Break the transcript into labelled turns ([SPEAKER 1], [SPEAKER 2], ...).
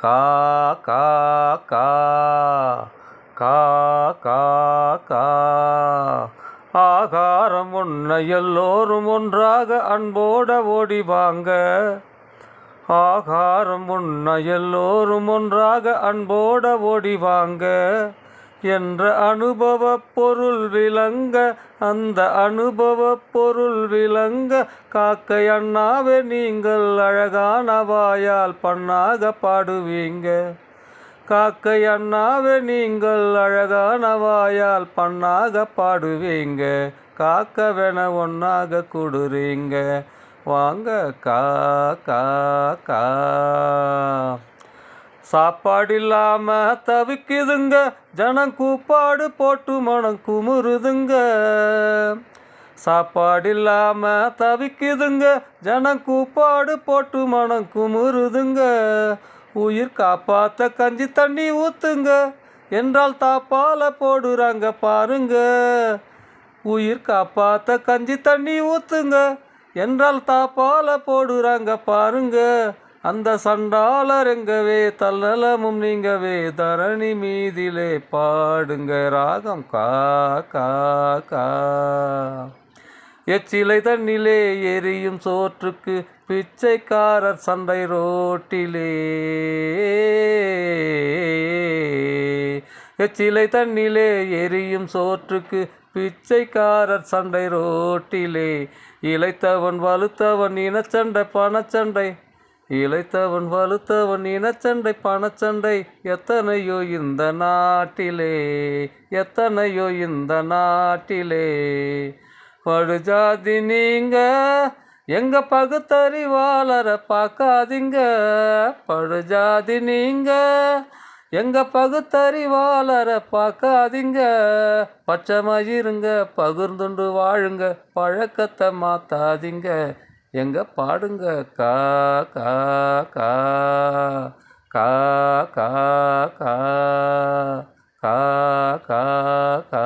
[SPEAKER 1] கா கா கா கா கா கா ஆகாரம் உண்ண எல்லோரும் ஒன்றாக அன்போட ஓடி வாங்க. ஆகாரம் உண்ண எல்லோரும் ஒன்றாக அன்போட ஓடி வாங்க என்ற அனுபவ பொருள் விளங்க. அந்த அனுபவ பொருள் விளங்க காக்கை அண்ணாவே நீங்கள் அழகான வாயால் பண்ணாக பாடுவீங்க. காக்கை அண்ணாவே நீங்கள் அழகான வாயால் பண்ணாக பாடுவீங்க. காக்கவென ஒன்னாக கூடுறீங்க வாங்க. கா கா கா சாப்பாடில்லாம தவிக்குதுங்க ஜனம் கூப்பாடு போட்டு மனம் குமுறுதுங்க. சாப்பாடில்லாம தவிக்குதுங்க ஜனம் கூப்பாடு போட்டு மனம் குமுறுதுங்க. உயிர் காப்பாத்த கஞ்சி தண்ணி ஊத்துங்க என்றால் தாப்பால போடுறாங்க பாருங்க. உயிர் காப்பாத்த கஞ்சி தண்ணி ஊத்துங்க என்றால் தாப்பால போடுறாங்க பாருங்க. அந்த சண்டாளர் எங்கவே தன்னலமும் நீங்கவே தரணி மீதிலே பாடுங்க ராகம். கா கா கா எச்சிலை தண்ணிலே எரியும் சோற்றுக்கு பிச்சைக்காரர் சண்டை ரோட்டிலே. எச்சிலை தண்ணிலே எரியும் சோற்றுக்கு பிச்சைக்காரர் சண்டை ரோட்டிலே. இளைத்தவன் வலுத்தவன் இனச்சண்டை பணச்சண்டை. இளைத்தவன் வலுத்தவன் இனச்சண்டை பணச்சண்டை. எத்தனையோ இந்த நாட்டிலே எத்தனையோ இந்த நாட்டிலே. படுஜாதி நீங்க எங்க பகுத்தறிவாளரை பார்க்காதீங்க. படுஜாதி நீங்க எங்க பகுத்தறிவாளரை பார்க்காதீங்க. பச்சைமாயிருங்க பகிர்ந்துண்டு வாழுங்க பழக்கத்தை மாத்தாதீங்க. எங்க பாடுங்க கா கா கா கா கா கா கா கா கா.